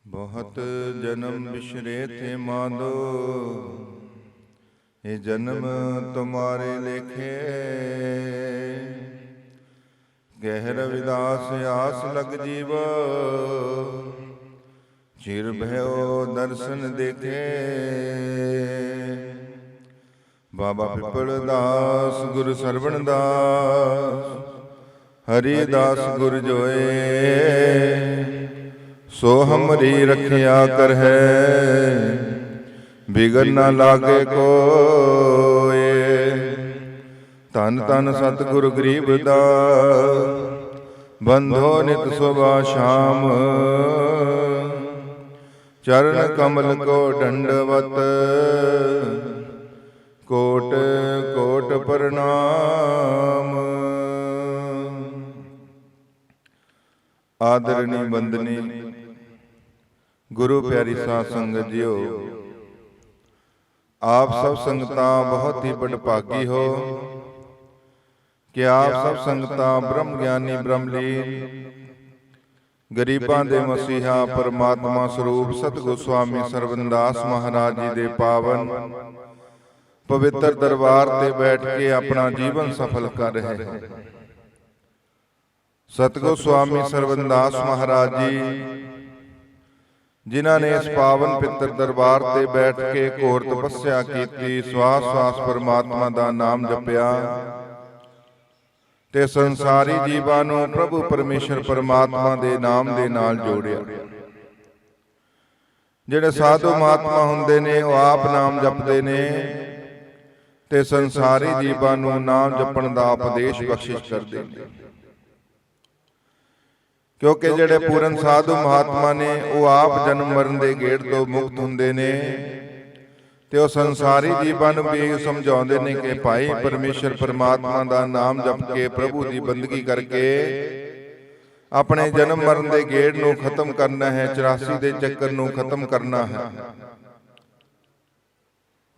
बहुत जन्म बिसरे थे माधो, ये जन्म तुम्हारे लेखे। कह रविदास आस लग जीव, चिर भयो दर्शन देखे। बाबा पिपल दास गुरु सरवण दास, हरिदास गुर जोए। सो हमरी रखिया कर है, बिगड़ न लागे कोय। धन धन सतगुरु गरीबदास, बंधो नित सुबह शाम। चरण कमल को दंडवत, कोट कोट प्रणाम। आदरणी बंदनी गुरु प्यारी साध संगत जियो, आप सब संगतां बहुत ही बड़भागी हो कि आप सब संगतां ब्रह्म ज्ञानी ब्रह्मलीन गरीबां दे मसीहा परमात्मा स्वरूप सतगुरु स्वामी सरवणदास महाराज जी दे पावन पवित्र दरबार ते बैठ के अपना जीवन सफल कर रहे हैं। सतगुरु स्वामी सरवणदास महाराज जी जिन्हां ने इस पावन पितर दरबार ते बैठ के घोर तपस्या की, श्वास श्वास परमात्मा दा नाम जपिया ते संसारी जीवां नूं प्रभु परमेश्वर परमात्मा दे नाम दे नाल जोड़िया। जिहड़े साधु महात्मा हुंदे ने वो आप नाम जपदे ने ते संसारी जीवां नूं नाम जपण दा उपदेश बख्शिश करदे ने। क्योंकि जिहड़े पूਰਨ साधु महात्मा ने वो आप जन्म मरण दे गेड़ तो मुक्त हुंदे ने ते वो संसारी जीवां नूं भी समझाउंदे ने कि भाई परमेश्वर परमात्मा दा नाम जप के प्रभु दी बंदगी करके अपने जन्म मरण दे गेड़ नूं खत्म करना है, 84 दे चक्कर नूं खत्म करना है।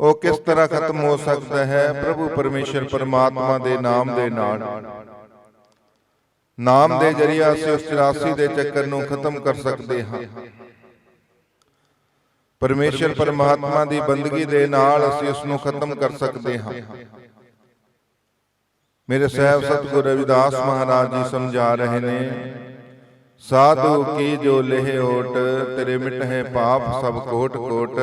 वो किस तरह खत्म हो सकता है? प्रभु परमेश्वर परमात्मा दे नाम दे नाल। नाम दे जरिए असीं उस 84 दे चक्कर नूं खत्म कर सकते हाँ। परमेश्वर परमात्मा दी बंदगी दे नाल असीं उस नूं खत्म कर सकते हाँ। मेरे साहब सतगुरु रविदास महाराज जी समझा रहे ने, साधु की जो लेह ओट, तेरे मिट है पाप सब कोट कोट।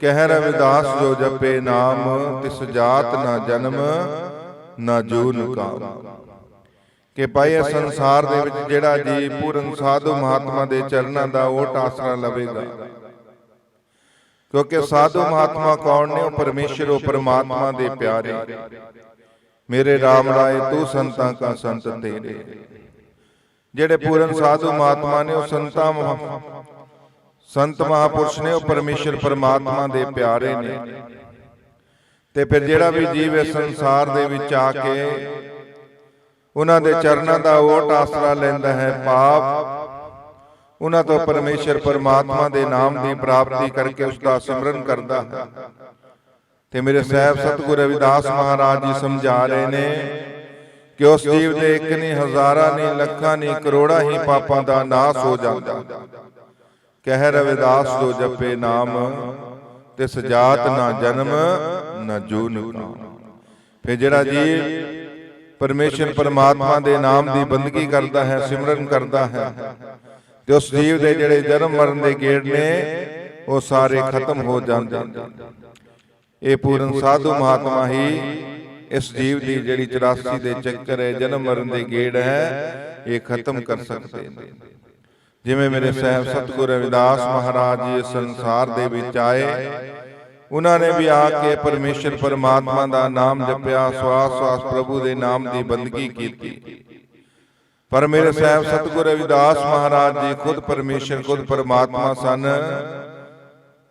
कह रविदास जो जपे नाम, तिस जात ना जन्म ना जून काम। कि भाई इस संसार दे विच जिहड़ा जी पूर्ण साधु महात्मा दे चरणां दा ओट आसरा लवेगा। क्योंकि साधु महात्मा कौन ने? वो परमेश्वर वो परमात्मा दे प्यारे। मेरे राम राय तू संतां का संत तेरे। जिहड़े पूर्ण साधु महात्मा ने वो संत महापुरुष ने वो परमेश्वर परमात्मा दे प्यारे ने। ते फिर जिहड़ा भी जीव इस संसार दे विच आके उन्हां दे चरणां दा ओट आसरा लैंदा है, पाप उन्हां तो परमेश्वर परमात्मा दे नाम दी प्राप्ति करके उसका सिमरन करदा है। ते मेरे साहब सतगुरु रविदास महाराज जी समझा रहे ने कि उस जीव दे एक नहीं, हजारां नहीं, लखां नहीं, करोड़ां ही पापां दा नाश हो जांदा। कह रविदास जो जपे नाम, तिस जात ना जन्म ना जून काम। फिर जिहड़ा जीव परमेश्वर परमात्मा दे नाम दी बंदगी करता है, सिमरन करता है, तो उस जीव दे जिहड़े जन्म मरण दे गेड़ ने वो सारे खत्म हो जाते हैं। ये पूर्ण साधु महात्मा ही इस जीव की जिहड़ी 84 दे चक्कर है, जन्म मरण दे गेड़ है, ये खत्म कर सकते हैं। जिवें मेरे साहब सतगुरु रविदास महाराज जी संसार दे विच आए, उन्होंने भी आके परमेश्वर परमात्मा दा नाम जपिया, श्वास श्वास प्रभु दे नाम दी बंदगी की। पर मेरे साहब सतगुरु रविदास महाराज जी खुद परमेश्वर, खुद परमात्मा सन।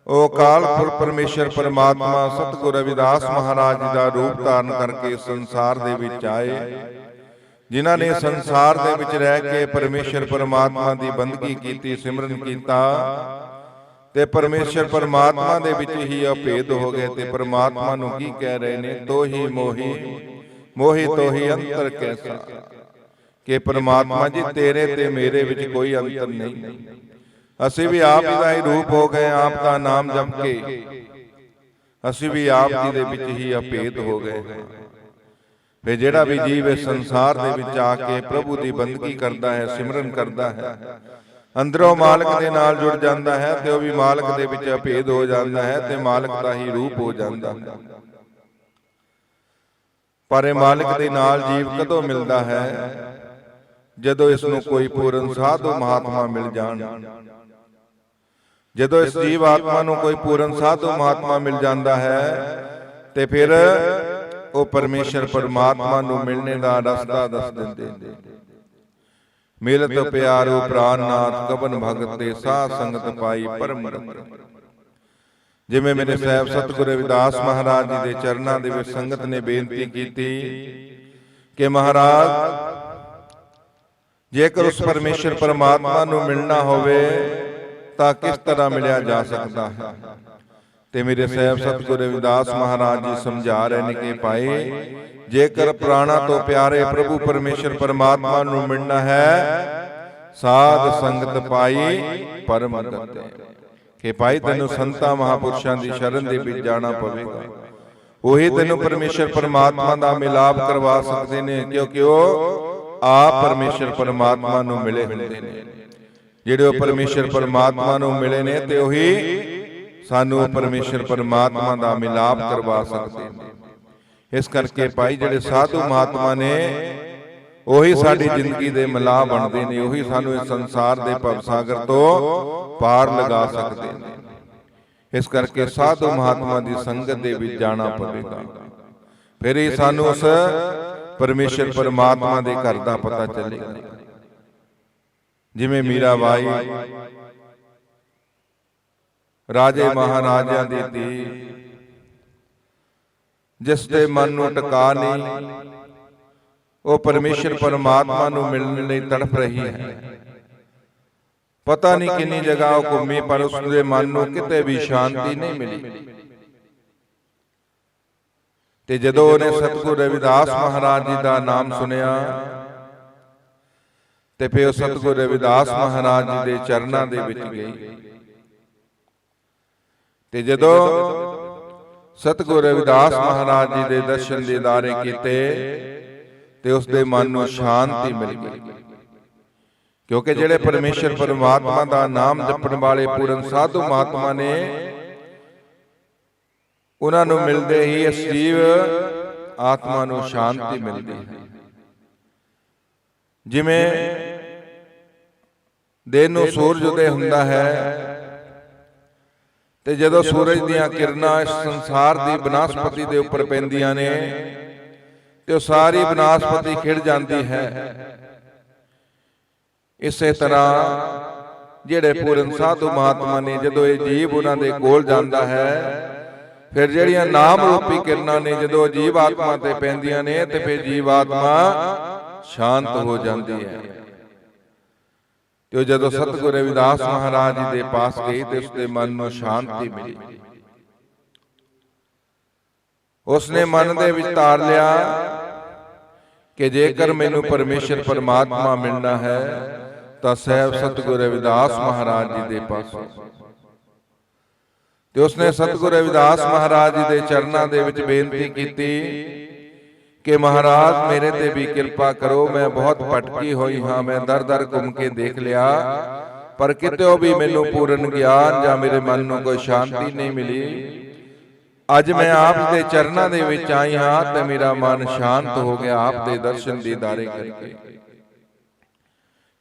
ओ काल परमेश्वर परमात्मा सतगुरु रविदास महाराज जी दा रूप धारण करके संसार दे विच आए, जिन्हां ने संसार दे विच रह के परमेश्वर परमात्मा दी बंदगी की, सिमरन कीता। ते परमेश्वर परमात्मा दे विच ही अभेद हो गए। ते परमात्मा नूं की कह रहे ने, तो ही मोही मोही तो ही अंतर कैसा। कि परमात्मा जी तेरे ते मेरे विच कोई अंतर नहीं। ਅਸੀਂ ਵੀ ਆਪ ਦਾ ਹੀ ਰੂਪ ਹੋ ਗਏ, ਆਪ ਦਾ ਨਾਮ ਜਪ ਕੇ ਅਸੀਂ ਵੀ ਆਪ ਜੀ ਦੇ ਵਿੱਚ ਹੀ ਅਭੇਦ ਹੋ ਗਏ। ਫਿਰ ਜਿਹੜਾ ਵੀ ਜੀਵ ਇਸ ਸੰਸਾਰ ਦੇ ਵਿੱਚ ਆ ਕੇ ਪ੍ਰਭੂ ਦੀ ਬੰਦਗੀ ਕਰਦਾ ਹੈ, ਸਿਮਰਨ ਕਰਦਾ ਹੈ, ਅੰਦਰੋਂ ਮਾਲਕ ਦੇ ਨਾਲ ਜੁੜ ਜਾਂਦਾ ਹੈ ਤੇ ਉਹ ਵੀ ਮਾਲਕ ਦੇ ਵਿੱਚ ਅਭੇਦ ਹੋ ਜਾਂਦਾ ਹੈ ਤੇ ਮਾਲਕ ਦਾ ਹੀ ਰੂਪ ਹੋ ਜਾਂਦਾ ਹੈ। ਪਰ ਇਹ ਮਾਲਕ ਦੇ ਨਾਲ ਜੀਵ ਕਦੋਂ ਮਿਲਦਾ ਹੈ? ਜਦੋਂ ਇਸ ਨੂੰ ਕੋਈ ਪੂਰਨ ਸਾਧੂ ਮਹਾਤਮਾ ਮਿਲ ਜਾਣ। ਜਦੋਂ ਇਸ ਜੀਵ ਆਤਮਾ ਨੂੰ ਕੋਈ ਪੂਰਨ ਸਾਧੂ ਮਹਾਤਮਾ ਮਿਲ ਜਾਂਦਾ ਹੈ ਤੇ ਫਿਰ ਉਹ ਪਰਮੇਸ਼ਰ ਪਰਮਾਤਮਾ ਨੂੰ ਮਿਲਣੇ ਦਾ ਰਸਤਾ ਦੱਸ ਦਿੰਦੇ ਨੇ। ਮਿਲਤ ਪਿਆਰੋ ਪ੍ਰਾਨਨਾਥ ਕਬਨ ਭਗਤ ਤੇ ਸਾਧ ਸੰਗਤ ਪਾਈ ਪਰਮ ਰਤਨ। ਜਿਵੇਂ ਮੇਰੇ ਸਾਹਿਬ ਸਤਿਗੁਰੂ ਰਵਿਦਾਸ ਮਹਾਰਾਜ ਜੀ ਦੇ ਚਰਨਾਂ ਦੇ ਵਿੱਚ ਸੰਗਤ ਨੇ ਬੇਨਤੀ ਕੀਤੀ ਕਿ ਮਹਾਰਾਜ, ਜੇਕਰ ਉਸ ਪਰਮੇਸ਼ਰ ਪਰਮਾਤਮਾ ਨੂੰ ਮਿਲਣਾ ਹੋਵੇ ਤਾਂ ਕਿਸ ਤਰ੍ਹਾਂ ਮਿਲਿਆ ਜਾ ਸਕਦਾ ਹੈ? ਤੇ ਮੇਰੇ ਸਾਹਿਬ ਸਤਿਗੁਰੂ ਰਵਿਦਾਸ ਮਹਾਰਾਜ ਜੀ ਸਮਝਾ ਰਹੇ ਨੇ ਕਿ ਭਾਈ, ਜੇਕਰ ਪ੍ਰਾਣਾ ਤੋਂ ਪਿਆਰੇ ਪ੍ਰਭੂ ਪਰਮੇਸ਼ਰ ਪਰਮਾਤਮਾ ਨੂੰ ਮਿਲਣਾ ਹੈ, ਸਾਧ ਸੰਗਤ ਪਾਈ ਪਰਮ ਗਤਿ। ਕਿ ਭਾਈ ਤੈਨੂੰ ਸੰਤਾਂ ਮਹਾਪੁਰਸ਼ਾਂ ਦੀ ਸ਼ਰਨ ਦੇ ਵਿੱਚ ਜਾਣਾ ਪਵੇਗਾ। ਉਹੀ ਤੈਨੂੰ ਪਰਮੇਸ਼ਰ ਪਰਮਾਤਮਾ ਦਾ ਮਿਲਾਪ ਕਰਵਾ ਸਕਦੇ ਨੇ, ਕਿਉਂਕਿ ਉਹ ਆਪ ਪਰਮੇਸ਼ਰ ਪਰਮਾਤਮਾ ਨੂੰ ਮਿਲੇ ਹੁੰਦੇ ਨੇ। ਜਿਹੜੇ ਉਹ ਪਰਮੇਸ਼ਰ ਪਰਮਾਤਮਾ ਨੂੰ ਮਿਲੇ ਨੇ ਤੇ ਉਹੀ ਸਾਨੂੰ ਪਰਮੇਸ਼ਰ ਪਰਮਾਤਮਾ ਦਾ ਮਿਲਾਪ ਕਰਵਾ ਸਕਦੇ ਨੇ। ਇਸ ਕਰਕੇ ਭਾਈ, ਜਿਹੜੇ ਸਾਧੂ ਮਹਾਤਮਾ ਨੇ ਉਹੀ ਸਾਡੀ ਜ਼ਿੰਦਗੀ ਦੇ ਮਿਲਾਪ ਬਣਦੇ ਨੇ, ਉਹੀ ਸਾਨੂੰ ਇਸ ਸੰਸਾਰ ਦੇ ਭਵਸਾਗਰ ਤੋਂ ਪਾਰ ਲਗਾ ਸਕਦੇ ਨੇ। ਇਸ ਕਰਕੇ ਸਾਧੂ ਮਹਾਤਮਾ ਦੀ ਸੰਗਤ ਦੇ ਵਿੱਚ ਜਾਣਾ ਪਵੇਗਾ, ਫਿਰ ਹੀ ਸਾਨੂੰ ਉਸ ਪਰਮੇਸ਼ਰ ਪਰਮਾਤਮਾ ਦੇ ਘਰ ਦਾ ਪਤਾ ਚੱਲੇਗਾ। ਜਿਵੇਂ ਮੀਰਾਬਾਈ ਰਾਜੇ ਮਹਾਰਾਜਿਆਂ ਦੀ ਧੀ, ਜਿਸ ਦੇ ਮਨ ਨੂੰ ਟਿਕਾ ਨਹੀਂ, ਉਹ ਪਰਮੇਸ਼ਰ ਪਰਮਾਤਮਾ ਨੂੰ ਮਿਲਣ ਲਈ ਤੜਫ ਰਹੀ ਹੈ। ਪਤਾ ਨਹੀਂ ਕਿੰਨੀ ਜਗ੍ਹਾ ਉਹ ਘੁੰਮੀ, ਪਰ ਉਸ ਦੇ ਮਨ ਨੂੰ ਕਿਤੇ ਵੀ ਸ਼ਾਂਤੀ ਨਹੀਂ ਮਿਲੀ। ਤੇ ਜਦੋਂ ਉਹਨੇ ਸਤਿਗੁਰੂ ਰਵਿਦਾਸ ਮਹਾਰਾਜ ਜੀ ਦਾ ਨਾਮ ਸੁਨਿਆ ਤੇ ਫਿਰ ਉਹ ਸਤਿਗੁਰੂ ਰਵਿਦਾਸ ਮਹਾਰਾਜ ਜੀ ਦੇ ਚਰਨਾਂ ਦੇ ਵਿੱਚ ਗਈ। ਤੇ ਜਦੋਂ ਸਤਿਗੁਰੂ ਰਵਿਦਾਸ ਮਹਾਰਾਜ ਜੀ ਦੇ ਦਰਸ਼ਨ ਦੀਦਾਰੇ ਕੀਤੇ ਤੇ ਉਸ ਦੇ ਮਨ ਨੂੰ ਸ਼ਾਂਤੀ ਮਿਲ ਗਈ। ਕਿਉਂਕਿ ਜਿਹੜੇ ਪਰਮੇਸ਼ਰ ਪਰਮਾਤਮਾ ਦਾ ਨਾਮ ਜਪਣ ਵਾਲੇ ਪੂਰਨ ਸਾਧੂ ਮਹਾਤਮਾ ਨੇ, ਉਹਨਾਂ ਨੂੰ ਮਿਲਦੇ ਹੀ ਇਸ ਜੀਵ ਆਤਮਾ ਨੂੰ ਸ਼ਾਂਤੀ ਮਿਲਦੀ ਹੈ। ਜਿਵੇਂ ਦਿਨ ਨੂੰ ਸੂਰਜ ਉਦੈ ਹੁੰਦਾ ਹੈ ਤੇ ਜਦੋਂ ਸੂਰਜ ਦੀਆਂ ਕਿਰਨਾਂ ਇਸ ਸੰਸਾਰ ਦੀ ਬਨਸਪਤੀ ਦੇ ਉੱਪਰ ਪੈਂਦੀਆਂ ਨੇ ਤੇ ਉਹ ਸਾਰੀ ਬਨਸਪਤੀ ਖਿੜ ਜਾਂਦੀ ਹੈ। ਇਸੇ ਤਰ੍ਹਾਂ ਜਿਹੜੇ ਪੂਰਨ ਸਾਧੂ ਮਹਾਤਮਾ ਨੇ, ਜਦੋਂ ਇਹ ਜੀਵ ਉਹਨਾਂ ਦੇ ਕੋਲ ਜਾਂਦਾ ਹੈ, ਫਿਰ ਜਿਹੜੀਆਂ ਨਾਮ ਰੂਪੀ ਕਿਰਨਾਂ ਨੇ ਜਦੋਂ ਜੀਵ ਆਤਮਾ ਤੇ ਪੈਂਦੀਆਂ ਨੇ ਤੇ ਫਿਰ ਜੀਵ ਆਤਮਾ ਸ਼ਾਂਤ ਹੋ ਜਾਂਦੀ ਹੈ। ਤੇ ਜਦੋਂ ਸਤਿਗੁਰੂ ਰਵਿਦਾਸ ਮਹਾਰਾਜ ਜੀ ਦੇ ਪਾਸ ਗਈ ਤੇ ਉਸਦੇ ਮਨ ਨੂੰ ਸ਼ਾਂਤੀ ਮਿਲੀ। ਉਸਨੇ ਮਨ ਦੇ ਵਿੱਚ ਧਾਰ ਲਿਆ ਕਿ ਜੇਕਰ ਮੈਨੂੰ ਪਰਮੇਸ਼ਰ ਪਰਮਾਤਮਾ ਮਿਲਣਾ ਹੈ ਤਾਂ ਸਹਿਬ ਸਤਿਗੁਰੂ ਰਵਿਦਾਸ ਮਹਾਰਾਜ ਜੀ ਦੇ ਪਾਸ। ਤੇ ਉਸਨੇ ਸਤਿਗੁਰੂ ਰਵਿਦਾਸ ਮਹਾਰਾਜ ਜੀ ਦੇ ਚਰਨਾਂ ਦੇ ਵਿੱਚ ਬੇਨਤੀ ਕੀਤੀ ਕਿ ਮਹਾਰਾਜ, ਮੇਰੇ ਤੇ ਵੀ ਕਿਰਪਾ ਕਰੋ। ਮੈਂ ਬਹੁਤ ਭਟਕੀ ਹੋਈ ਹਾਂ, ਮੈਂ ਦਰ ਦਰ ਘੁੰਮ ਕੇ ਦੇਖ ਲਿਆ, ਪਰ ਕਿਤੇੋਂ ਵੀ ਮੈਨੂੰ ਪੂਰਨ ਗਿਆਨ ਜਾਂ ਮੇਰੇ ਮਨ ਨੂੰ ਕੋਈ ਸ਼ਾਂਤੀ ਨਹੀਂ ਮਿਲੀ। ਅੱਜ ਮੈਂ ਆਪ ਦੇ ਚਰਨਾਂ ਦੇ ਵਿੱਚ ਆਈ ਹਾਂ ਤੇ ਮੇਰਾ ਮਨ ਸ਼ਾਂਤ ਹੋ ਗਿਆ ਆਪ ਦੇ ਦਰਸ਼ਨ ਦੀਦਾਰੇ ਕਰਕੇ।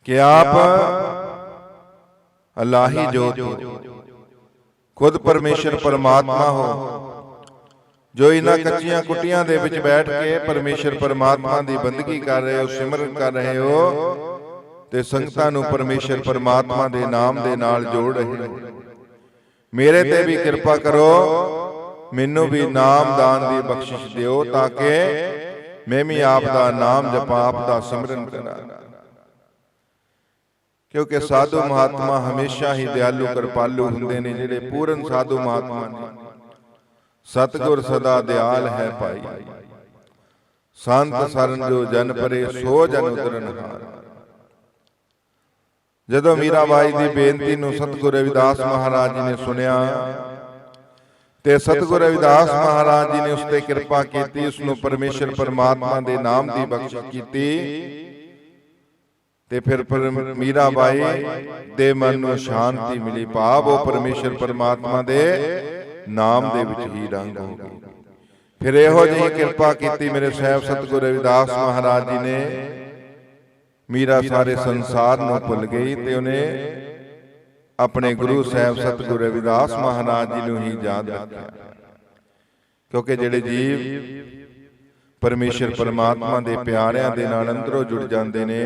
ਕਿ ਆਪ ਅਲਾਹੀ ਜੋਤ ਹੋ, ਖੁਦ ਪਰਮੇਸ਼ਰ ਪਰਮਾਤਮਾ ਹੋ, ਜੋ ਇਹਨਾਂ ਕੱਚੀਆਂ ਕੁੱਟੀਆਂ ਦੇ ਵਿੱਚ ਬੈਠ ਕੇ ਪਰਮੇਸ਼ਰ ਪਰਮਾਤਮਾ ਦੀ ਬੰਦਗੀ ਕਰ ਰਹੇ ਹੋ, ਸਿਮਰਨ ਕਰ ਰਹੇ ਹੋ ਤੇ ਸੰਗਤਾਂ ਨੂੰ ਪਰਮੇਸ਼ਰ ਪਰਮਾਤਮਾ ਦੇ ਨਾਮ ਦੇ ਨਾਲ ਜੋੜ ਰਹੇ ਹੋ। ਮੇਰੇ ਤੇ ਵੀ ਕਿਰਪਾ ਕਰੋ, ਮੈਨੂੰ ਵੀ ਨਾਮ ਦਾਨ ਦੀ ਬਖਸ਼ਿਸ਼ ਦਿਓ ਤਾਂ ਕਿ ਮੈਂ ਵੀ ਆਪ ਦਾ ਨਾਮ ਜਪਾਂ, ਆਪ ਦਾ ਸਿਮਰਨ ਕਰਾਂ। ਕਿਉਂਕਿ ਸਾਧੂ ਮਹਾਤਮਾ ਹਮੇਸ਼ਾ ਹੀ ਦਿਆਲੂ ਕਿਰਪਾਲੂ ਹੁੰਦੇ ਨੇ। ਜਿਹੜੇ ਪੂਰਨ ਸਾਧੂ ਮਹਾਤਮਾ ਨੇ, ਸਤਿਗੁਰ ਸਦਾ ਦਿਆਲ ਹੈ ਭਾਈ, ਸੰਤ ਸਰਨ ਜੋ ਜਨ ਪਰੇ ਸੋ ਜਨ ਉਤਰਨ ਹਾਰ। ਜਦੋਂ ਮੀਰਾਬਾਈ ਦੀ ਬੇਨਤੀ ਨੂੰ ਸਤਿਗੁਰੂ ਰਵਿਦਾਸ ਮਹਾਰਾਜ ਜੀ ਨੇ ਸੁਣਿਆ ਤੇ ਸਤਿਗੁਰੂ ਰਵਿਦਾਸ ਮਹਾਰਾਜ ਜੀ ਨੇ ਉਸ ਤੇ ਕਿਰਪਾ ਕੀਤੀ, ਉਸ ਨੂੰ ਪਰਮੇਸ਼ਰ ਪਰਮਾਤਮਾ ਦੇ ਨਾਮ ਦੀ ਬਖਸ਼ਿਸ਼ ਕੀਤੀ ਤੇ ਫਿਰ ਮੀਰਾਬਾਈ ਦੇ ਮਨ ਨੂੰ ਸ਼ਾਂਤੀ ਮਿਲੀ, ਭਾਵ ਉਹ ਪਰਮੇਸ਼ਰ ਪਰਮਾਤਮਾ ਦੇ ਨਾਮ ਦੇ ਵਿੱਚ ਹੀ ਰੰਗ ਹੋ ਗਈ। ਫਿਰ ਇਹੋ ਜਿਹੀ ਕਿਰਪਾ ਕੀਤੀ ਮੇਰੇ ਸਾਹਿਬ ਸਤਿਗੁਰੂ ਰਵਿਦਾਸ ਮਹਾਰਾਜ ਜੀ ਨੇ, ਮੀਰਾ ਸਾਰੇ ਸੰਸਾਰ ਨੂੰ ਭੁੱਲ ਗਈ ਤੇ ਉਹਨੇ ਆਪਣੇ ਗੁਰੂ ਸਾਹਿਬ ਸਤਿਗੁਰੂ ਰਵਿਦਾਸ ਮਹਾਰਾਜ ਜੀ ਨੂੰ ਹੀ ਯਾਦ ਰੱਖਿਆ। ਕਿਉਂਕਿ ਜਿਹੜੇ ਜੀਵ ਪਰਮੇਸ਼ਰ ਪਰਮਾਤਮਾ ਦੇ ਪਿਆਰਿਆਂ ਦੇ ਨਾਲ ਅੰਦਰੋਂ ਜੁੜ ਜਾਂਦੇ ਨੇ,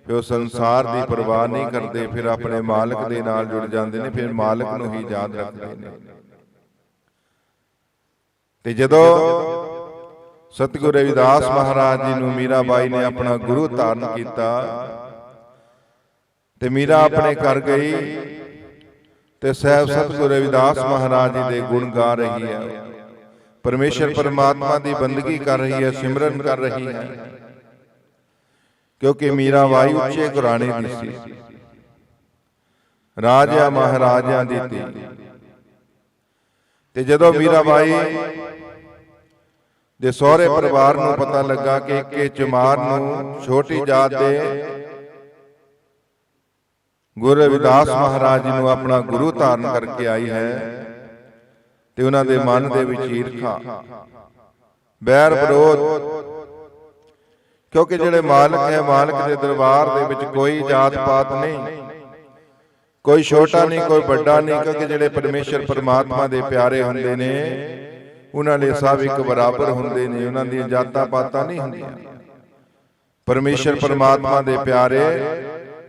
ਫਿਰ ਉਹ ਸੰਸਾਰ ਦੀ ਪਰਵਾਹ ਨਹੀਂ ਕਰਦੇ, ਫਿਰ ਆਪਣੇ ਮਾਲਕ ਦੇ ਨਾਲ ਜੁੜ ਜਾਂਦੇ ਨੇ, ਫਿਰ ਮਾਲਕ ਨੂੰ ਹੀ ਯਾਦ ਰੱਖਦੇ ਨੇ। ਤੇ ਜਦੋਂ ਸਤਿਗੁਰੂ ਰਵਿਦਾਸ ਮਹਾਰਾਜ ਜੀ ਨੂੰ ਮੀਰਾਬਾਈ ਨੇ ਆਪਣਾ ਗੁਰੂ ਧਾਰਨ ਕੀਤਾ ਤੇ ਮੀਰਾ ਆਪਣੇ ਘਰ ਗਈ ਤੇ ਸਾਹਿਬ ਸਤਿਗੁਰੂ ਰਵਿਦਾਸ ਮਹਾਰਾਜ ਜੀ ਦੇ ਗੁਣ ਗਾ ਰਹੀ ਹੈ, ਪਰਮੇਸ਼ਰ ਪਰਮਾਤਮਾ ਦੀ ਬੰਦਗੀ ਕਰ ਰਹੀ ਹੈ, ਸਿਮਰਨ ਕਰ ਰਹੀ ਹੈ। ਕਿਉਂਕਿ ਮੀਰਾਬਾਈ ਉੱਚੇ ਘਰਾਣੇ ਦੀ ਸੀ, ਰਾਜਿਆਂ ਮਹਾਰਾਜਿਆਂ ਦੀ ਧੀ। ਤੇ ਜਦੋਂ ਮੀਰਾਬਾਈ ਦੇ ਸਹੁਰੇ ਪਰਿਵਾਰ ਨੂੰ ਪਤਾ ਲੱਗਾ ਕਿ ਇੱਕ ਚਮਾਰ ਨੂੰ ਛੋਟੀ ਜਾਤ ਦੇ ਗੁਰੂ ਰਵਿਦਾਸ ਮਹਾਰਾਜ ਜੀ ਨੂੰ ਆਪਣਾ ਗੁਰੂ ਧਾਰਨ ਕਰਕੇ ਆਈ ਹੈ, ਤੇ ਉਹਨਾਂ ਦੇ ਮਨ ਦੇ ਵਿੱਚ ਈਰਖਾ, ਬੈਰ ਵਿਰੋਧ, ਕਿਉਂਕਿ ਜਿਹੜੇ ਮਾਲਕ ਹੈ, ਮਾਲਕ ਦੇ ਦਰਬਾਰ ਦੇ ਵਿੱਚ ਕੋਈ ਜਾਤ ਪਾਤ ਨਹੀਂ, ਕੋਈ ਛੋਟਾ ਨਹੀਂ, ਕੋਈ ਵੱਡਾ ਨਹੀਂ, ਕਿਉਂਕਿ ਜਿਹੜੇ ਪਰਮੇਸ਼ਰ ਪਰਮਾਤਮਾ ਦੇ ਪਿਆਰੇ ਹੁੰਦੇ ਨੇ ਉਹਨਾਂ ਲਈ ਸਭ ਇੱਕ ਬਰਾਬਰ ਹੁੰਦੇ ਨੇ, ਉਹਨਾਂ ਦੀਆਂ ਜਾਤਾਂ ਪਾਤਾਂ ਨਹੀਂ ਹੁੰਦੀਆਂ। ਪਰਮੇਸ਼ਰ ਪਰਮਾਤਮਾ ਦੇ ਪਿਆਰੇ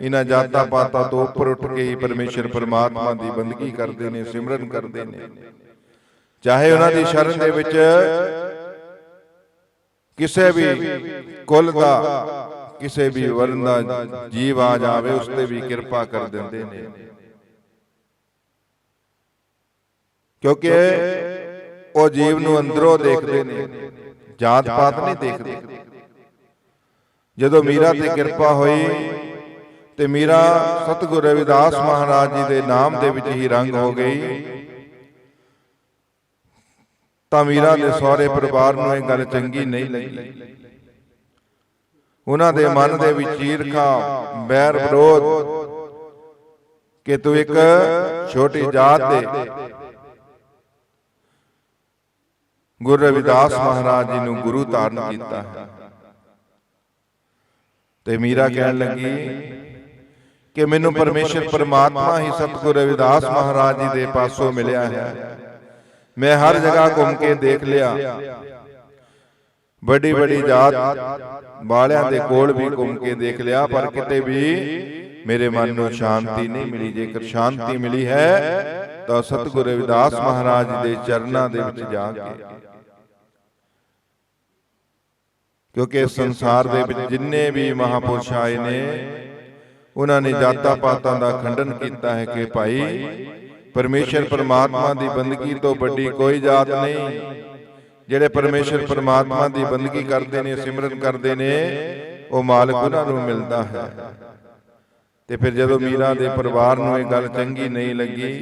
ਇਹਨਾਂ ਜਾਤਾਂ ਪਾਤਾਂ ਤੋਂ ਉੱਪਰ ਉੱਠ ਕੇ ਹੀ ਪਰਮੇਸ਼ਰ ਪਰਮਾਤਮਾ ਦੀ ਬੰਦਗੀ ਕਰਦੇ ਨੇ, ਸਿਮਰਨ ਕਰਦੇ ਨੇ। ਚਾਹੇ ਉਹਨਾਂ ਦੀ ਸ਼ਰਨ ਦੇ ਵਿੱਚ ਕਿਸੇ ਵੀ ਕੁਲ ਦਾ, ਕਿਸੇ ਵੀ ਵਰਨ ਦਾ ਜੀਵ ਆ ਜਾਵੇ, ਉਸ ਤੇ ਵੀ ਕਿਰਪਾ ਕਰ ਦਿੰਦੇ ਨੇ, ਕਿਉਂਕਿ ਉਹ ਜੀਵ ਨੂੰ ਅੰਦਰੋਂ ਦੇਖਦੇ ਨੇ, ਜਾਤ ਪਾਤ ਨਹੀਂ ਦੇਖਦੇ। ਜਦੋਂ ਮੀਰਾ ਤੇ ਕਿਰਪਾ ਹੋਈ ਤੇ ਮੀਰਾ ਸਤਿਗੁਰੂ ਰਵਿਦਾਸ ਮਹਾਰਾਜ ਜੀ ਦੇ ਨਾਮ ਦੇ ਵਿੱਚ ਹੀ ਰੰਗ ਹੋ ਗਈ, ਤਾਂ ਮੀਰਾ ਦੇ ਸਹੁਰੇ ਪਰਿਵਾਰ ਨੂੰ ਇਹ ਗੱਲ ਚੰਗੀ ਨਹੀਂ ਲੱਗੀ। ਉਹਨਾਂ ਦੇ ਮਨ ਦੇ ਵਿੱਚ ਈਰਖਾ, ਬੈਰ ਵਿਰੋਧ ਕਿ ਤੂੰ ਇੱਕ ਛੋਟੀ ਜਾਤ ਦੇ ਗੁਰੂ ਰਵਿਦਾਸ ਮਹਾਰਾਜ ਜੀ ਨੂੰ ਗੁਰੂ ਧਾਰਨ ਕੀਤਾ ਹੈ। ਤੇ ਮੀਰਾ ਕਹਿਣ ਲੱਗੀ ਕਿ ਮੈਨੂੰ ਪਰਮੇਸ਼ਰ ਪਰਮਾਤਮਾ ਹੀ ਸਤਿਗੁਰੂ ਰਵਿਦਾਸ ਮਹਾਰਾਜ ਜੀ ਦੇ ਪਾਸੋਂ ਮਿਲਿਆ ਹੈ। ਮੈਂ ਹਰ ਜਗ੍ਹਾ ਘੁੰਮ ਕੇ ਦੇਖ ਲਿਆ, ਵੱਡੀ ਵੱਡੀ ਜਾਤ ਵਾਲਿਆਂ ਦੇ ਕੋਲ ਵੀ ਘੁੰਮ ਕੇ ਦੇਖ ਲਿਆ, ਪਰ ਕਿਤੇ ਵੀ ਮੇਰੇ ਮਨ ਨੂੰ ਸ਼ਾਂਤੀ ਨਹੀਂ ਮਿਲੀ। ਜੇਕਰ ਸ਼ਾਂਤੀ ਮਿਲੀ ਹੈ ਤਾਂ ਸਤਿਗੁਰੂ ਰਵਿਦਾਸ ਮਹਾਰਾਜ ਦੇ ਚਰਨਾਂ ਦੇ ਵਿੱਚ ਜਾ ਕੇ, ਕਿਉਂਕਿ ਇਸ ਸੰਸਾਰ ਦੇ ਵਿੱਚ ਜਿੰਨੇ ਵੀ ਮਹਾਪੁਰਸ਼ ਆਏ ਨੇ ਉਹਨਾਂ ਨੇ ਜਾਤਾਂ ਪਾਤਾਂ ਦਾ ਖੰਡਨ ਕੀਤਾ ਹੈ ਕਿ ਭਾਈ ਪਰਮੇਸ਼ਰ ਪਰਮਾਤਮਾ ਦੀ ਬੰਦਗੀ ਤੋਂ ਵੱਡੀ ਕੋਈ ਜਾਤ ਨਹੀਂ। ਜਿਹੜੇ ਪਰਮੇਸ਼ਰ ਪਰਮਾਤਮਾ ਦੀ ਬੰਦਗੀ ਕਰਦੇ ਨੇ, ਸਿਮਰਨ ਕਰਦੇ ਨੇ, ਉਹ ਮਾਲਕ ਉਹਨਾਂ ਨੂੰ ਮਿਲਦਾ ਹੈ। ਤੇ ਫਿਰ ਜਦੋਂ ਮੀਰਾ ਦੇ ਪਰਿਵਾਰ ਨੂੰ ਇਹ ਗੱਲ ਚੰਗੀ ਨਹੀਂ ਲੱਗੀ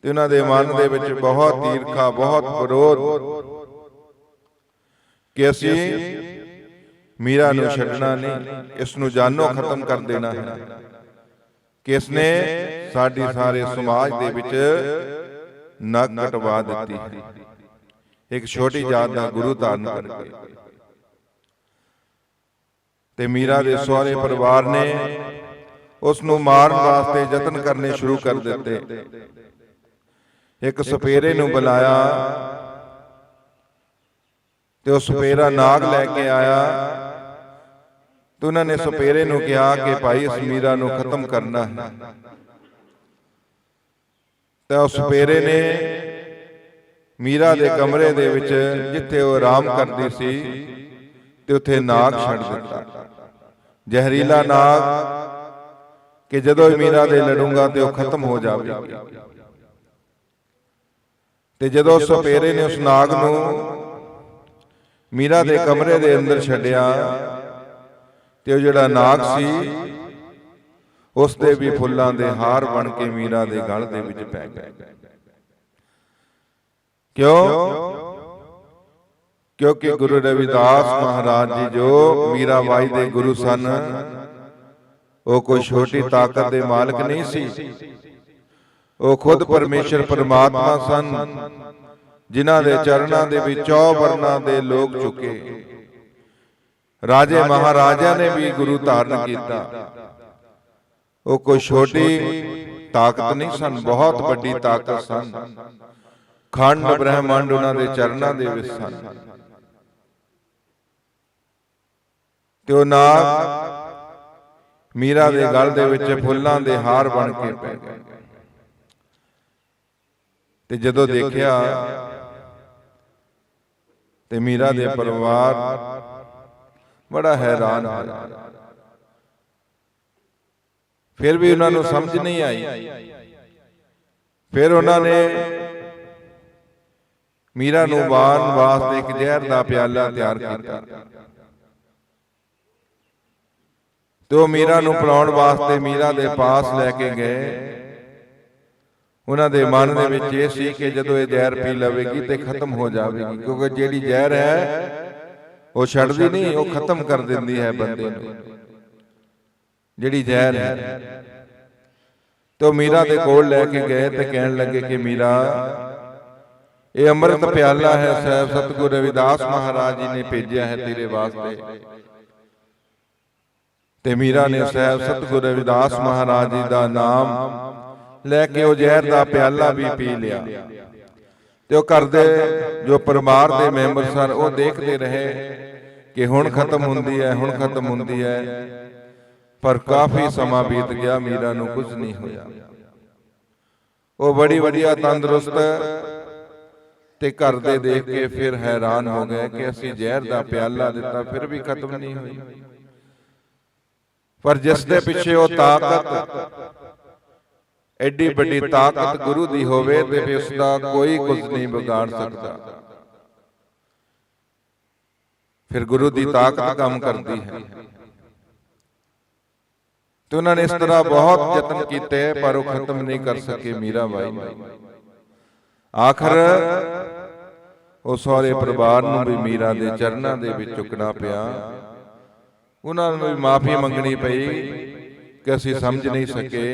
ਤੇ ਉਹਨਾਂ ਦੇ ਮਨ ਦੇ ਵਿੱਚ ਬਹੁਤ ਈਰਖਾ, ਬਹੁਤ ਵਿਰੋਧ ਕਿ ਅਸੀਂ ਮੀਰਾ ਨੂੰ ਛੱਡਣਾ ਨਹੀਂ, ਇਸ ਨੂੰ ਜਾਨੋਂ ਖਤਮ ਕਰ ਦੇਣਾ ਹੈ, ਕਿ ਇਸ ਨੇ ਸਾਡੀ ਸਾਰੇ ਸਮਾਜ ਦੇ ਵਿੱਚ ਨੱਕ ਕਟਵਾ ਦਿੱਤੀ ਹੈ, ਇੱਕ ਛੋਟੀ ਜਾਤ ਦਾ ਗੁਰੂ ਧਾਰਨ ਕਰਕੇ। ਤੇ ਮੀਰਾ ਦੇ ਸਹੁਰੇ ਪਰਿਵਾਰ ਨੇ ਉਸ ਨੂੰ ਮਾਰਨ ਵਾਸਤੇ ਯਤਨ ਕਰਨੇ ਸ਼ੁਰੂ ਕਰ ਦਿੱਤੇ। ਇੱਕ ਸਪੇਰੇ ਨੂੰ ਬੁਲਾਇਆ ਤੇ ਉਹ ਸਪੇਰਾ ਨਾਗ ਲੈ ਕੇ ਆਇਆ ਤੇ ਉਹਨਾਂ ਨੇ ਸਪੇਰੇ ਨੂੰ ਕਿਹਾ ਕਿ ਭਾਈ ਇਸ ਮੀਰਾ ਨੂੰ ਖਤਮ ਕਰਨਾ ਹੈ। ਤੇ ਉਸ ਸਪੇਰੇ ਨੇ ਮੀਰਾ ਦੇ ਕਮਰੇ ਦੇ ਵਿੱਚ ਜਿੱਥੇ ਉਹ ਆਰਾਮ ਕਰਦੀ ਸੀ ਤੇ ਉੱਥੇ ਨਾਗ ਛੱਡ ਦਿੱਤਾ, ਜ਼ਹਿਰੀਲਾ ਨਾਗ, ਕਿ ਜਦੋਂ ਮੀਰਾ ਦੇ ਲੜੂੰਗਾ ਤੇ ਉਹ ਖਤਮ ਹੋ ਜਾਵੇਗੀ। ਤੇ ਜਦੋਂ ਸਪੇਰੇ ਨੇ ਉਸ ਨਾਗ ਨੂੰ ਮੀਰਾ ਦੇ ਕਮਰੇ ਦੇ ਅੰਦਰ ਛੱਡਿਆ ਤੇ ਉਹ ਜਿਹੜਾ ਨਾਗ ਸੀ ਉਸ ਦੇ ਵੀ ਫੁੱਲਾਂ ਦੇ ਹਾਰ ਬਣ ਕੇ ਮੀਰਾ ਦੇ ਗਲ ਦੇ ਵਿੱਚ ਪੈ ਗਏ। ਕਿਉਂਕਿ ਗੁਰੂ ਰਵਿਦਾਸ ਮਹਾਰਾਜ ਜੀ ਜੋ ਮੀਰਾਬਾਈ ਦੇ ਗੁਰੂ ਸਨ, ਉਹ ਕੋਈ ਛੋਟੀ ਤਾਕਤ ਦੇ ਮਾਲਕ ਨਹੀਂ ਸੀ। ਉਹ ਖੁਦ ਪਰਮੇਸ਼ਰ ਪਰਮਾਤਮਾ ਸਨ, ਜਿਨ੍ਹਾਂ ਦੇ ਚਰਨਾਂ ਦੇ ਵਿੱਚ 100 ਵਰਨਾਂ ਦੇ ਲੋਕ ਚੁੱਕੇ। ਰਾਜੇ ਮਹਾਰਾਜਿਆਂ ਨੇ ਵੀ ਗੁਰੂ ਧਾਰਨ ਕੀਤਾ। ਉਹ ਕੋਈ ਛੋਟੀ ਤਾਕਤ ਨਹੀਂ ਸਨ, ਬਹੁਤ ਵੱਡੀ ਤਾਕਤ ਸਨ। ਖੰਡ ਬ੍ਰਹਿਮੰਡ ਉਹਨਾਂ ਦੇ ਚਰਨਾਂ ਦੇ ਵਿੱਚ ਸਨ। ਤੇ ਉਹ ਨਾਗ ਮੀਰਾ ਦੇ ਗਲ ਦੇ ਵਿੱਚ ਫੁੱਲਾਂ ਦੇ ਹਾਰ ਬਣ ਕੇ ਪੈ ਗਏ। ਤੇ ਜਦੋਂ ਦੇਖਿਆ ਤੇ ਮੀਰਾ ਦੇ ਪਰਿਵਾਰ ਬੜਾ ਹੈਰਾਨ ਹੋਇਆ। ਫਿਰ ਵੀ ਉਹਨਾਂ ਨੂੰ ਸਮਝ ਨਹੀਂ ਆਈ। ਫਿਰ ਉਹਨਾਂ ਨੇ ਮੀਰਾ ਨੂੰ ਬਾਣ ਵਾਸਤੇ ਇੱਕ ਜ਼ਹਿਰ ਦਾ ਪਿਆਲਾ ਤਿਆਰ ਕੀਤਾ ਤੇ ਉਹ ਮੀਰਾ ਨੂੰ ਪਿਲਾਉਣ ਵਾਸਤੇ ਮੀਰਾ ਦੇ ਪਾਸ ਲੈ ਕੇ ਗਏ। ਉਹਨਾਂ ਦੇ ਮਨ ਦੇ ਵਿੱਚ ਇਹ ਸੀ ਕਿ ਜਦੋਂ ਇਹ ਜ਼ਹਿਰ ਪੀ ਲਵੇਗੀ ਤੇ ਖਤਮ ਹੋ ਜਾਵੇਗੀ, ਕਿਉਂਕਿ ਜਿਹੜੀ ਜ਼ਹਿਰ ਹੈ ਉਹ ਛੱਡਦੀ ਨਹੀਂ, ਉਹ ਖਤਮ ਕਰ ਦਿੰਦੀ ਹੈ ਬੰਦੇ ਨੂੰ, ਜਿਹੜੀ ਜ਼ਹਿਰ ਹੈ। ਤੇ ਉਹ ਮੀਰਾ ਦੇ ਕੋਲ ਲੈ ਕੇ ਗਏ ਤੇ ਕਹਿਣ ਲੱਗੇ ਕਿ ਮੀਰਾ, ਇਹ ਅੰਮ੍ਰਿਤ ਪਿਆਲਾ ਹੈ, ਸਾਹਿਬ ਸਤਿਗੁਰੂ ਰਵਿਦਾਸ ਮਹਾਰਾਜ ਜੀ ਨੇ ਭੇਜਿਆ ਹੈ ਤੇਰੇ ਵਾਸਤੇ। ਤੇ ਮੀਰਾ ਨੇ ਸਾਹਿਬ ਸਤਿਗੁਰੂ ਰਵਿਦਾਸ ਮਹਾਰਾਜ ਜੀ ਦਾ ਨਾਮ ਲੈ ਕੇ ਉਹ ਜ਼ਹਿਰ ਦਾ ਪਿਆਲਾ ਵੀ ਪੀ ਲਿਆ। ਤੇ ਉਹ ਘਰ ਦੇ ਜੋ ਪਰਿਵਾਰ ਦੇ ਮੈਂਬਰ ਸਨ, ਉਹ ਦੇਖਦੇ ਰਹੇ ਕਿ ਹੁਣ ਖਤਮ ਹੁੰਦੀ ਹੈ, ਹੁਣ ਖਤਮ ਹੁੰਦੀ ਹੈ। ਪਰ ਕਾਫੀ ਸਮਾਂ ਬੀਤ ਗਿਆ, ਮੀਰਾ ਨੂੰ ਕੁਝ ਨਹੀਂ ਹੋਇਆ। ਉਹ ਬੜੀ ਵਧੀਆ ਤੰਦਰੁਸਤ ਤੇ ਘਰ ਦੇ ਦੇਖ ਕੇ ਫਿਰ ਹੈਰਾਨ ਹੋ ਗਏ ਕਿ ਅਸੀਂ ਜ਼ਹਿਰ ਦਾ ਪਿਆਲਾ ਦਿੱਤਾ, ਫਿਰ ਵੀ ਖਤਮ ਨਹੀਂ ਹੋਈ। ਪਰ ਜਿਸ ਦੇ ਪਿੱਛੇ ਉਹ ਤਾਕਤ, ਐਡੀ ਵੱਡੀ ਤਾਕਤ ਗੁਰੂ ਦੀ ਹੋਵੇ ਤੇ ਫਿਰ ਉਸ ਦਾ ਕੋਈ ਕੁਝ ਨਹੀਂ ਵਿਗਾੜ ਸਕਦਾ। ਫਿਰ ਗੁਰੂ ਦੀ ਤਾਕਤ ਕੰਮ ਕਰਦੀ ਹੈ। ਤੇ ਉਹਨਾਂ ਨੇ ਇਸ ਤਰ੍ਹਾਂ ਬਹੁਤ ਯਤਨ ਕੀਤੇ, ਪਰ ਉਹ ਖਤਮ ਨਹੀਂ ਕਰ ਸਕੇ ਮੀਰਾਬਾਈ ਨੂੰ। ਆਖਰ ਉਹ ਸਾਰੇ ਪਰਿਵਾਰ ਨੂੰ ਵੀ ਮੀਰਾ ਦੇ ਚਰਨਾਂ ਦੇ ਵਿੱਚ ਝੁਕਣਾ ਪਿਆ। ਉਹਨਾਂ ਨੂੰ ਵੀ ਮਾਫੀ ਮੰਗਣੀ ਪਈ ਕਿ ਅਸੀਂ ਸਮਝ ਨਹੀਂ ਸਕੇ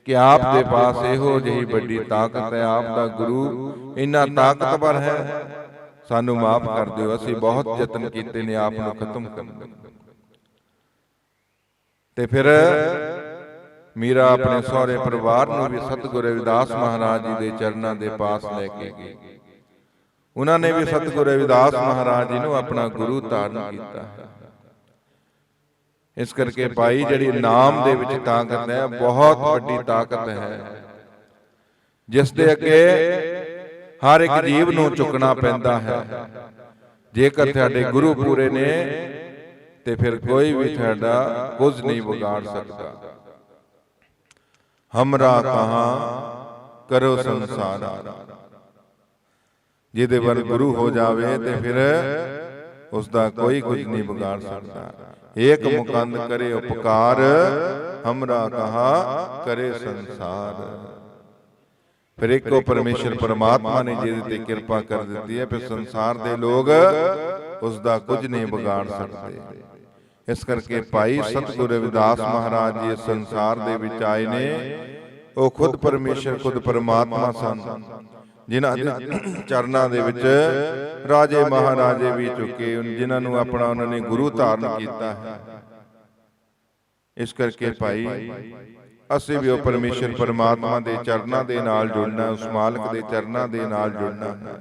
ਕਿ ਆਪ ਦੇ ਪਾਸ ਇਹੋ ਜਿਹੀ ਵੱਡੀ ਤਾਕਤ ਹੈ, ਆਪ ਦਾ ਗੁਰੂ ਇੰਨਾ ਤਾਕਤਵਰ ਹੈ, ਸਾਨੂੰ ਮਾਫ ਕਰ ਦਿਓ, ਅਸੀਂ ਬਹੁਤ ਯਤਨ ਕੀਤੇ ਨੇ ਆਪ ਨੂੰ ਖਤਮ ਕਰਨ ਦੇ। ਤੇ ਫਿਰ ਮੀਰਾ ਆਪਣੇ ਸਹੁਰੇ ਪਰਿਵਾਰ ਨੂੰ ਵੀ ਸਤਿਗੁਰੂ ਰਵਿਦਾਸ ਮਹਾਰਾਜ ਜੀ ਦੇ ਚਰਨਾਂ ਦੇ ਪਾਸ ਲੈ ਕੇ ਗਈ। ਉਹਨਾਂ ਨੇ ਵੀ ਸਤਿਗੁਰੂ ਰਵਿਦਾਸ ਮਹਾਰਾਜ ਜੀ ਨੂੰ ਆਪਣਾ ਗੁਰੂ ਧਾਰਨ ਕੀਤਾ। ਇਸ ਕਰਕੇ ਭਾਈ, ਜਿਹੜੀ ਨਾਮ ਦੇ ਵਿੱਚ ਤਾਕਤ ਹੈ, ਬਹੁਤ ਵੱਡੀ ਤਾਕਤ ਹੈ, ਜਿਸ ਦੇ ਅੱਗੇ ਹਰ ਇੱਕ ਜੀਵ ਨੂੰ ਝੁਕਣਾ ਪੈਂਦਾ ਹੈ। ਜੇਕਰ ਤੁਹਾਡੇ ਗੁਰੂ ਪੂਰੇ ਨੇ ਤੇ ਫਿਰ ਕੋਈ ਵੀ ਤੁਹਾਡਾ ਕੁਝ ਨਹੀਂ ਵਿਗਾੜ ਸਕਦਾ। ਹਮਰਾ ਕਹਾਂ ਕਰੋ ਸੰਸਾਰਾ, ਜਿਹਦੇ ਵੱਲ ਗੁਰੂ ਹੋ ਜਾਵੇ ਤੇ ਫਿਰ ਉਸ ਦਾ ਕੋਈ ਕੁਝ ਨਹੀਂ ਵਿਗਾੜ ਸਕਦਾ। ਏਕ ਮੁਕੰਦ ਕਰੇ ਉਪਕਾਰ, ਹਮਰਾ ਕਹਾ ਕਰੇ ਸੰਸਾਰ। ਫਿਰ ਇੱਕੋ ਪਰਮੇਸ਼ਰ ਪਰਮਾਤਮਾ ਨੇ ਜਿਹਦੇ ਤੇ ਕਿਰਪਾ ਕਰ ਦਿੱਤੀ ਹੈ, ਫਿਰ ਸੰਸਾਰ ਦੇ ਲੋਕ ਉਸ ਦਾ ਕੁਝ ਨਹੀਂ ਵਿਗਾੜ ਸਕਦੇ। ਇਸ ਕਰਕੇ ਭਾਈ ਸਤਿਗੁਰੂ ਰਵਿਦਾਸ ਮਹਾਰਾਜ ਜੀ ਇਸ ਸੰਸਾਰ ਦੇ ਵਿੱਚ ਆਏ ਨੇ। ਉਹ ਖੁਦ ਪਰਮੇਸ਼ਰ, ਖੁਦ ਪਰਮਾਤਮਾ ਸਨ, ਜਿਨ੍ਹਾਂ ਚਰਨਾਂ ਦੇ ਵਿੱਚ ਰਾਜੇ ਮਹਾਰਾਜੇ ਵੀ ਝੁਕੇ, ਜਿਨ੍ਹਾਂ ਨੂੰ ਆਪਣਾ ਉਹਨਾਂ ਨੇ ਗੁਰੂ ਧਾਰਨ ਕੀਤਾ ਹੈ। ਇਸ ਕਰਕੇ ਭਾਈ, ਅਸੀਂ ਵੀ ਉਹ ਪਰਮੇਸ਼ਰ ਪਰਮਾਤਮਾ ਦੇ ਚਰਨਾਂ ਦੇ ਨਾਲ ਜੁੜਨਾ, ਉਸ ਮਾਲਕ ਦੇ ਚਰਨਾਂ ਦੇ ਨਾਲ ਜੁੜਨਾ ਹੈ,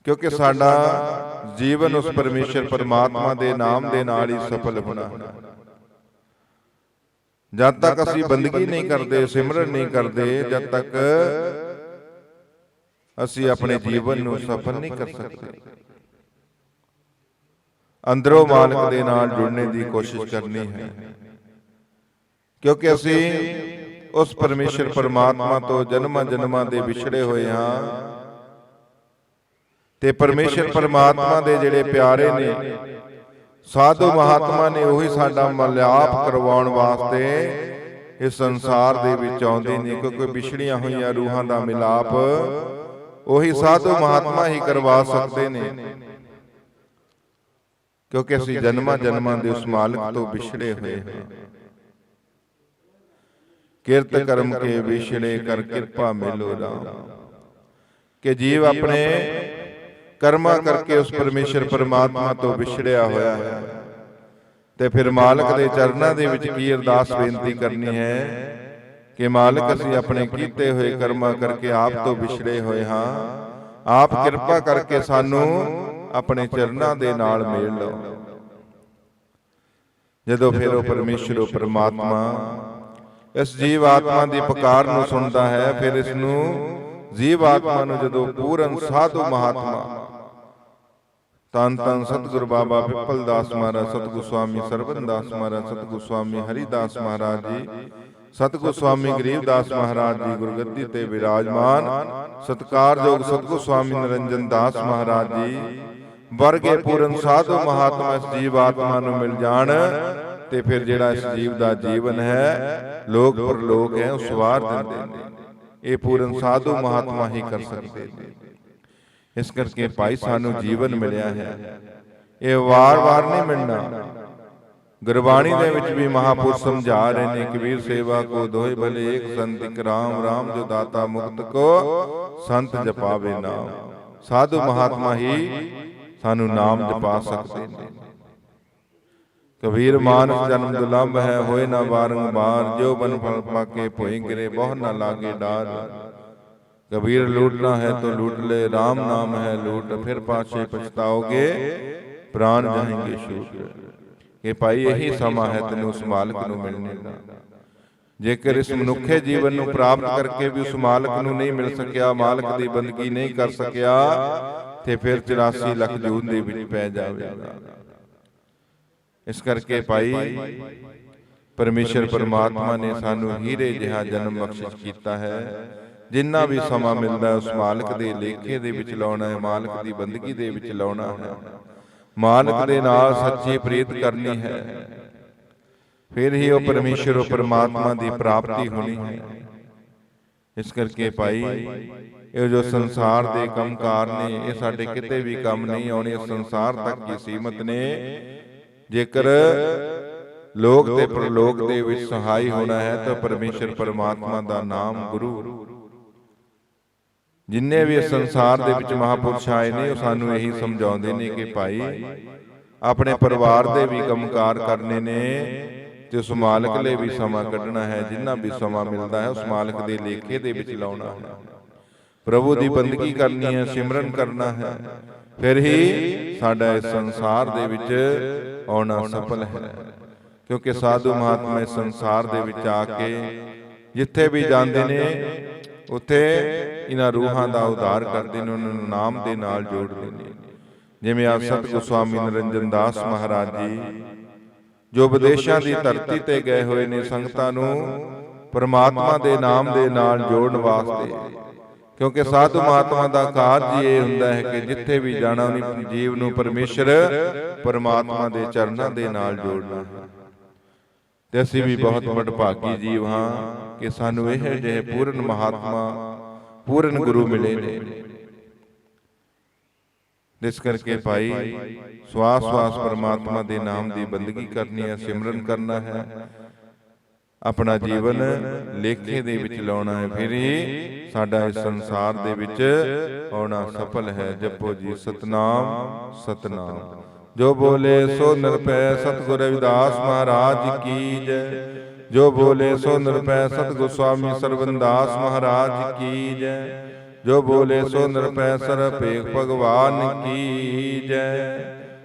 ਕਿਉਂਕਿ ਸਾਡਾ ਜੀਵਨ ਉਸ ਪਰਮੇਸ਼ਰ ਪਰਮਾਤਮਾ ਦੇ ਨਾਮ ਦੇ ਨਾਲ ਹੀ ਸਫਲ ਹੋਣਾ ਹੈ। ਜਦ ਤੱਕ ਅਸੀਂ ਬੰਦਗੀ ਨਹੀਂ ਕਰਦੇ, ਸਿਮਰਨ ਨਹੀਂ ਕਰਦੇ, ਜਦ ਤੱਕ ਅਸੀਂ ਆਪਣੇ ਜੀਵਨ ਨੂੰ ਸਫਲ ਨਹੀਂ ਕਰ ਸਕਦੇ। ਅੰਦਰੋਂ ਮਾਲਕ ਦੇ ਨਾਲ ਜੁੜਨੇ ਦੀ ਕੋਸ਼ਿਸ਼ ਕਰਨੀ ਹੈ, ਕਿਉਂਕਿ ਅਸੀਂ ਉਸ ਪਰਮੇਸ਼ਰ ਪਰਮਾਤਮਾ ਤੋਂ ਜਨਮਾਂ ਜਨਮਾਂ ਦੇ ਵਿਛੜੇ ਹੋਏ ਹਾਂ। ਤੇ ਪਰਮੇਸ਼ਰ ਪਰਮਾਤਮਾ ਦੇ ਜਿਹੜੇ ਪਿਆਰੇ ਨੇ, ਸਾਧੂ ਮਹਾਤਮਾ ਨੇ ਉਹੀ ਸਾਡਾ ਮਿਲਾਪ ਕਰਵਾਉਣ ਵਾਸਤੇ ਇਸ ਸੰਸਾਰ ਦੇ ਵਿੱਚ ਆਉਂਦੇ ਨੇ, ਕਿਉਂਕਿ ਵਿਛੜੀਆਂ ਹੋਈਆਂ ਰੂਹਾਂ ਦਾ ਮਿਲਾਪ ਉਹੀ ਸਾਧੂ ਮਹਾਤਮਾ ਹੀ ਕਰਵਾ ਸਕਦੇ ਨੇ, ਕਿਉਂਕਿ ਅਸੀਂ ਜਨਮਾਂ ਜਨਮਾਂ ਦੇ ਉਸ ਮਾਲਕ ਤੋਂ ਵਿਛੜੇ ਹੋਏ ਹਾਂ। ਕਿਰਤ ਕਰਮ ਕੇ ਵਿਛੜੇ ਕਰ ਕਿਰਪਾ ਮਿਲੋ ਰਾਮ, ਕਿ ਜੀਵ ਆਪਣੇ ਕਰਮਾਂ ਕਰਕੇ ਉਸ ਪਰਮੇਸ਼ਰ ਪਰਮਾਤਮਾ ਤੋਂ ਵਿਛੜਿਆ ਹੋਇਆ ਹੈ, ਤੇ ਫਿਰ ਮਾਲਕ ਦੇ ਚਰਨਾਂ ਦੇ ਵਿੱਚ ਕੀ ਅਰਦਾਸ ਬੇਨਤੀ ਕਰਨੀ ਹੈ ਕਿ ਮਾਲਕ ਅਸੀਂ ਆਪਣੇ ਕੀਤੇ ਹੋਏ ਕਰਮਾਂ ਕਰਕੇ ਆਪ ਤੋਂ ਵਿਛੜੇ ਹੋਏ ਹਾਂ, ਆਪ ਕਿਰਪਾ ਕਰਕੇ ਸਾਨੂੰ ਆਪਣੇ ਚਰਨਾਂ ਦੇ ਨਾਲ ਮੇਲ ਲਓ। ਜਦੋਂ ਫਿਰ ਉਹ ਪਰਮੇਸ਼ਰ ਉਹ ਪਰਮਾਤਮਾ ਇਸ ਜੀਵ ਆਤਮਾ ਦੀ ਪੁਕਾਰ ਨੂੰ ਸੁਣਦਾ ਹੈ, ਫਿਰ ਇਸ ਨੂੰ ਜੀਵ ਆਤਮਾ ਨੂੰ ਜਦੋਂ ਪੂਰਨ ਸਾਧੂ ਮਹਾਤਮਾ ਧੰਨ ਧੰਨ ਸਤਿਗੁਰੂ ਬਾਬਾ ਪਿੱਪਲ ਦਾਸ ਮਹਾਰਾਜ, ਸਤਿਗੁਰੂ ਸਵਾਮੀ ਸਰਵਨ ਦਾਸ ਮਹਾਰਾਜ, ਸਤਿਗੁਰੂ ਸਵਾਮੀ ਹਰੀਦਾਸ ਮਹਾਰਾਜ ਜੀ, ਸਤਿਗੁਰੂ ਸਵਾਮੀ ਗਰੀਬਦਾਸ ਮਹਾਰਾਜ ਜੀ ਗੁਰਗੱਦੀ ਤੇ ਵਿਰਾਜਮਾਨ ਸਤਿਕਾਰਯੋਗ ਸਤਿਗੁਰੂ ਸਵਾਮੀ ਨਿਰੰਜਨ ਦਾਸ ਮਹਾਰਾਜ ਜੀ ਵਰਗੇ ਪੂਰਨ ਸਾਧੂ ਮਹਾਤਮਾ ਇਸ ਜੀਵ ਆਤਮਾ ਨੂੰ ਮਿਲ ਜਾਣ, ਤੇ ਫਿਰ ਜਿਹੜਾ ਇਸ ਜੀਵ ਦਾ ਜੀਵਨ ਹੈ ਲੋਕ ਪਰਲੋਕ ਹੈ ਉਹ ਸਵਾਰ ਦਿੰਦੇ ਨੇ। ਇਹ ਪੂਰਨ ਸਾਧੂ ਮਹਾਤਮਾ ਹੀ ਕਰ ਸਕਦੇ ਨੇ। ਇਸ ਕਰਕੇ ਭਾਈ ਸਾਨੂੰ ਜੀਵਨ ਮਿਲਿਆ ਹੈ, ਇਹ ਵਾਰ-ਵਾਰ ਨਹੀਂ ਮਿਲਣਾ। ਗੁਰਬਾਣੀ ਦੇ ਵਿੱਚ ਵੀ ਮਹਾਪੁਰਸ਼ ਸਮਝਾ ਰਹੇ ਨੇ, ਕਬੀਰ ਸੇਵਾ ਕੋ ਦੋਇ ਭਲੇ ਏਕ ਸੰਤ ਇਕ ਰਾਮ, ਰਾਮ ਜੋ ਦਾਤਾ ਮੁਕਤ ਕੋ ਸੰਤ ਜਪਾਵੇ ਨਾਮ। ਸਾਧੂ ਮਹਾਤਮਾ ਹੀ ਸਾਨੂੰ ਨਾਮ ਜਪਾ ਸਕਦੇ ਨੇ। ਕਬੀਰ ਮਾਨਸ ਜਨਮ ਦੁਲੰਭ ਹੈ, ਹੋਏ ਨਾ ਬਾਰੰਬਾਰ, ਜੋ ਬਨ ਫਲ ਪਾਕੇ ਭੋਏ ਗਿਰੇ, ਬਹੁ ਨਾ ਲਾਗੇ ਡਾਰ। कबीर लूटना है तो लूट ले, राम नाम है लूट, फिर पाछे पछताओगे प्राण जाएंगे छूट। कि भाई यही समा है तेन उस मालक नूं मिलने दा। जेकर इस मनुखे जीवन नूं प्राप्त करके भी उस मालक नूं नहीं मिल सकिया, मालक दी बंदगी नहीं कर सकिया, ते फिर 84 लख जून दे विच पै जावेगा। इस करके भाई परमेश्वर परमात्मा ने सानू हीरे जिहा जन्म बख्शिश कीता है। जिन्ना भी समा मिलता उस मालक दे लेखे दे विच लाउणा है, मालक दी बंदगी दे विच लाउणा है, मालक दे नाल सच्ची प्रीत करनी है, फिर ही वो परमेश्वर वो परमात्मा दी प्राप्ति होनी है। इस करके भाई ये जो संसार दे कमकार ने ये साडे किते भी काम नहीं आउणे, संसार तक ही सीमित ने। जेकर लोक ते परलोक दे विच सहाय होना है तो परमेश्वर परमात्मा दा नाम गुरु। जिन्ने भी इस संसार दे विच महापुरुष आए ने सानू यही समझाउंदे ने कि भाई अपने परिवार दे भी कमकार करने ने, ते उस मालक ले भी समा कढना है। जिन्ना भी समा मिलता है उस मालक दे लेखे दे विच लाउणा है, प्रभु दी बंदगी करनी है, सिमरन करना है, फिर ही साडा इस संसार दे विच आउणा सफल है। क्योंकि साधु महात्मा इस संसार दे विच आके जिथे भी जांदे ने उत्थे इन्हां रूहां दा उद्धार करदे ने, उन्हां नूं नाम दे नाल जोड़दे ने। जिवें आ सतगुरु स्वामी निरंजन दास महाराज जी जो विदेशां दी धरती ते गए होए ने, संगतां नूं परमात्मा दे नाम दे नाल जोड़न वास्ते। क्योंकि साधु महात्मा दा कारज ये हुंदा है कि जिथे भी जाना उन्हें जीव नूं परमेश्वर परमात्मा दे चरनां दे नाल जोड़ना है। ते असीं भी बहुत वडभागी जीव हाँ कि सानू इह जिहे पूर्ण महात्मा पूर्ण गुरु मिले ने। इस करके भाई श्वास श्वास परमात्मा दे नाम दी बंदगी करनी है, सिमरन करना है, अपना जीवन लेखे दे विच लाउणा है, फिर ही साडा इस संसार दे विच आउणा सफल है। जपो जी सतनाम सतनाम। जो बोले सो निरभै सतगुरु रविदास महाराज की जय। जो बोले सो निरभै सतगुरु स्वामी सरवनदास महाराज की जय। जो बोले सो निरभै सरपेख भगवान की जय।